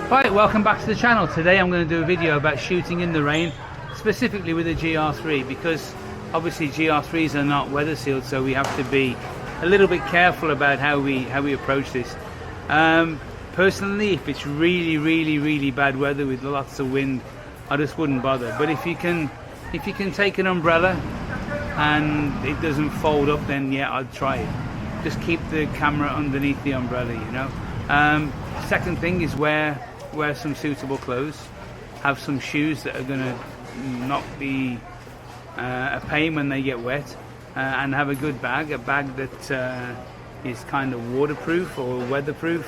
Right, welcome back to the channel. Today I'm going to do a video about shooting in the rain, specifically with a GR3, because obviously GR3s are not weather sealed, so we have to be a little bit careful about how we approach this. Personally, if it's really bad weather with lots of wind, I just wouldn't bother. But if you can take an umbrella and it doesn't fold up, then yeah, I'd try it. Just keep the camera underneath the umbrella, you know. Second thing is wear some suitable clothes. Have some shoes that are going to not be a pain when they get wet, and have a good bag, a bag that is kind of waterproof or weatherproof.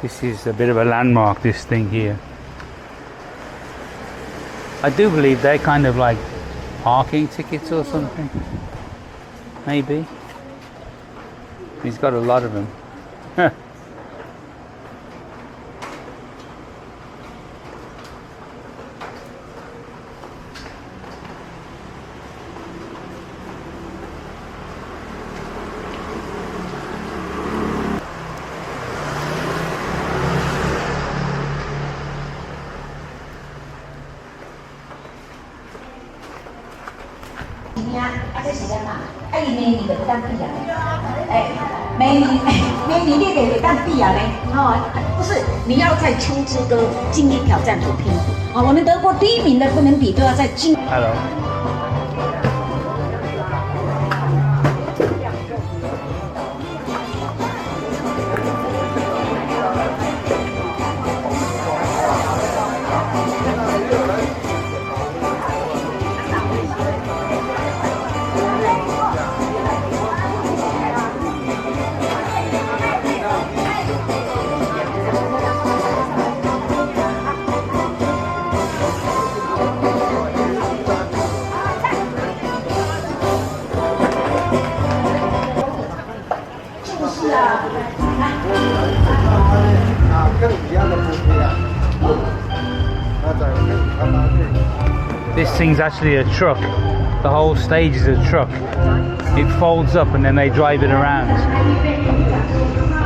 This is a bit of a landmark, this thing here. I do believe they're kind of like parking tickets or something. Maybe. He's got a lot of them.每年你得当地啊嘞，不是，你要在秋之歌精英挑战土拼啊，我们德国第1名的不能比，都要在精。Hello. This thing's actually a truck. The whole stage is a truck. It folds up and then they drive it around.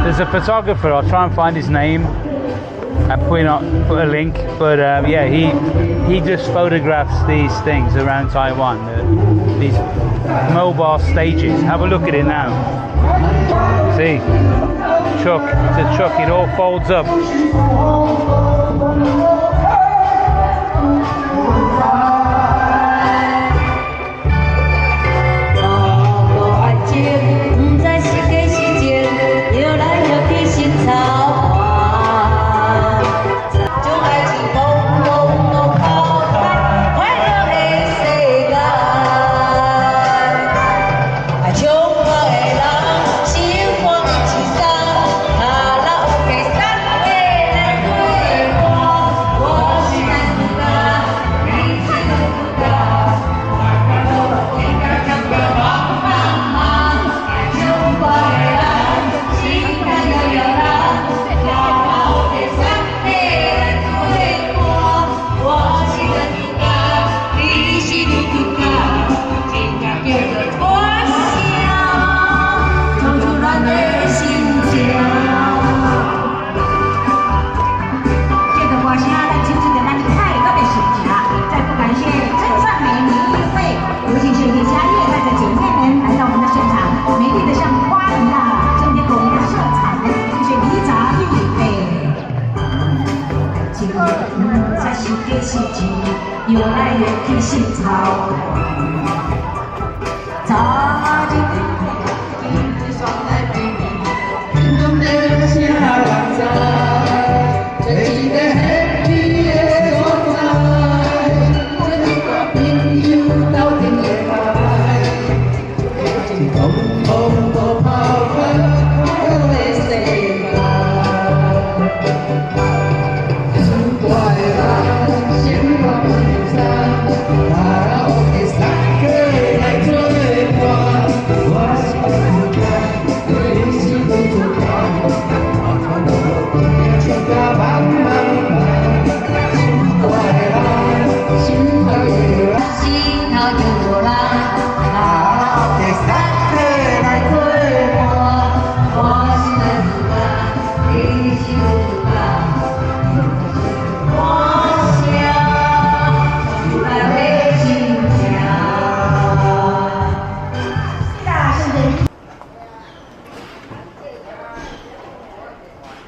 There's a photographer, I'll try and find his name and put a link, but yeah, he just photographs these things around Taiwan, these mobile stages. Have a look at it now. See, truck, it's a truck, it all folds up. 时情，又来又去心潮。早就一双来对你，心中的下浪在，最近的 happy 的所在，这几个朋友到天也来，通通都跑奔。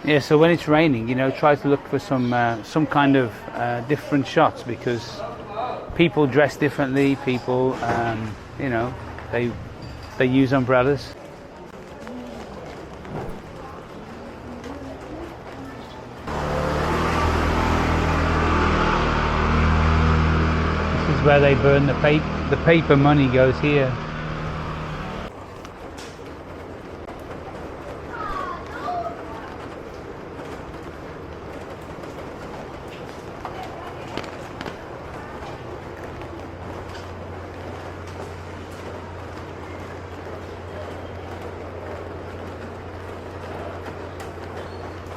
Yeah, so when it's raining, you know, try to look for some kind of different shots, because people dress differently. People, you know, they use umbrellas. This is where they burn the paper. The paper money goes here.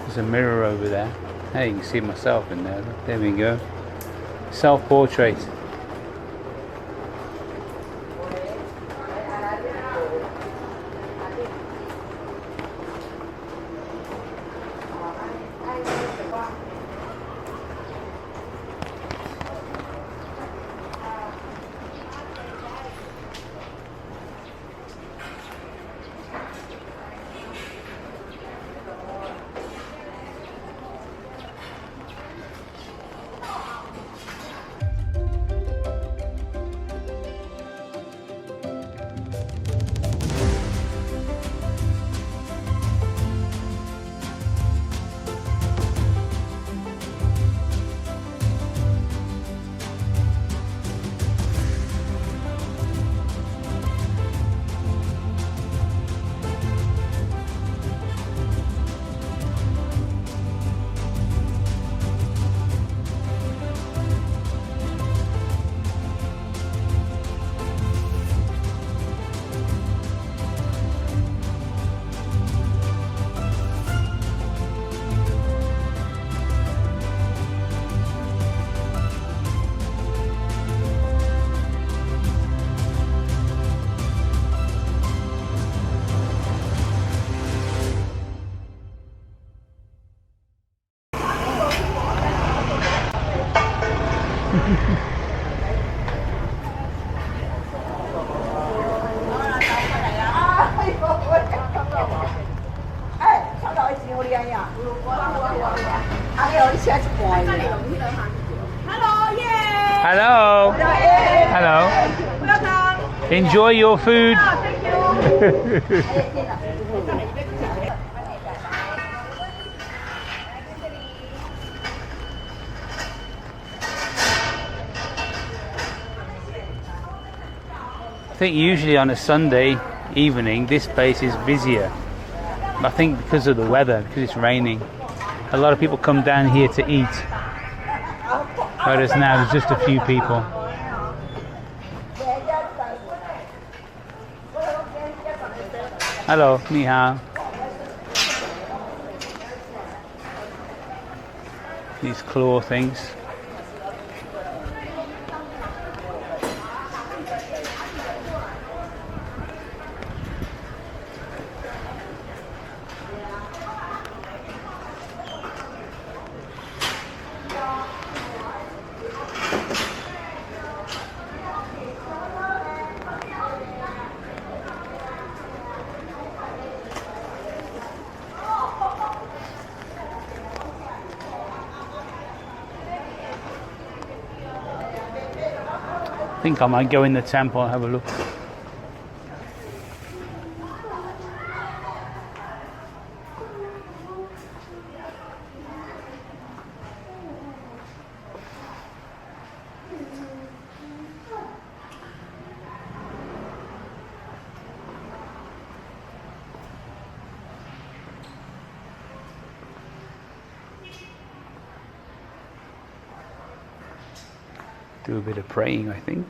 There's a mirror over there. Hey, you can see myself in there. There we go. Self-portrait. Hello. Hello. Welcome. Enjoy your food. I think usually on a Sunday evening this place is busier. I think because of the weather, because it's raining. A lot of people come down here to eat. Whereas now there's just a few people. Hello, ni hao. These claw things. think I might go in the temple and have a look. Do a bit of praying, I think.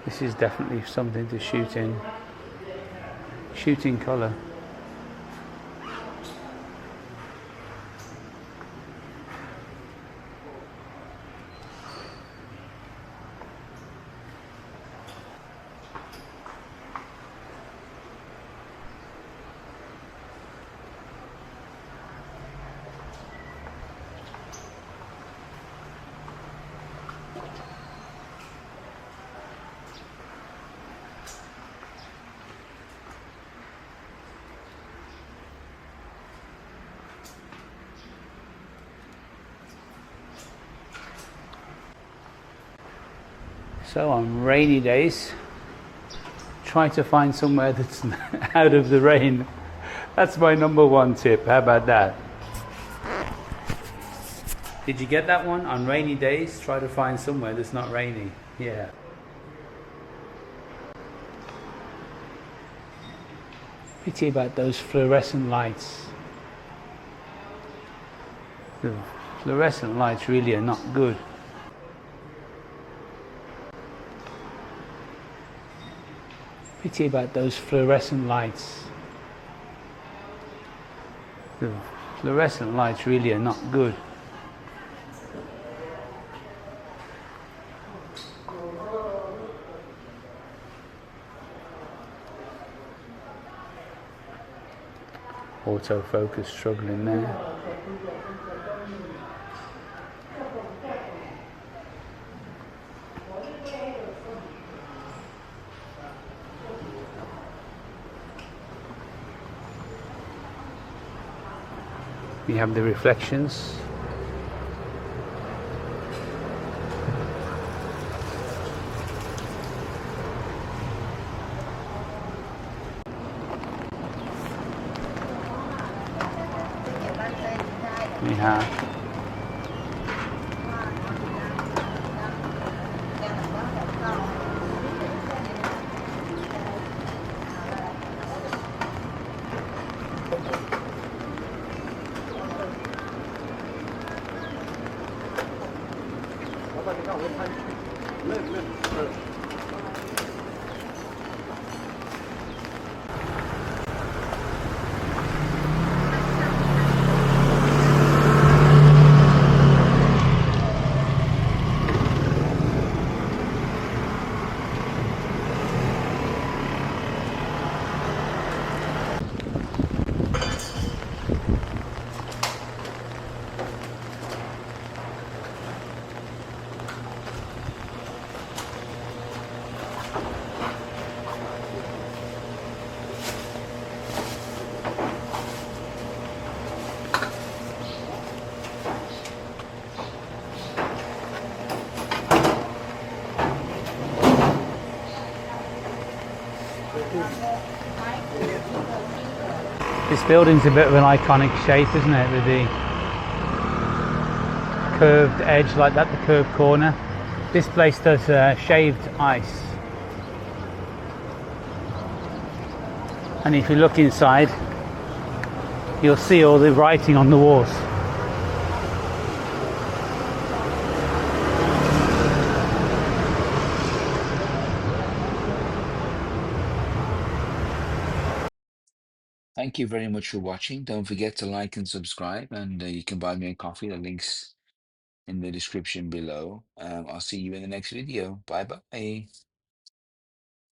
This is definitely something to shoot in. Shoot in colour. So on rainy days, try to find somewhere that's out of the rain. That's my number one tip. How about that? Did you get that one? On rainy days, try to find somewhere that's not rainy. Yeah. Pity about those fluorescent lights. The fluorescent lights really are not good. Pity about those fluorescent lights. The fluorescent lights really are not good. Autofocus struggling there. We have the reflections. We have this building's a bit of an iconic shape, isn't it, with the curved edge like that, the curved corner. This place does shaved ice, and if you look inside you'll see all the writing on the walls. Thank you very much for watching. Don't forget to like and subscribe, and you can buy me a coffee. The link's in the description below. I'll see you in the next video. Bye bye.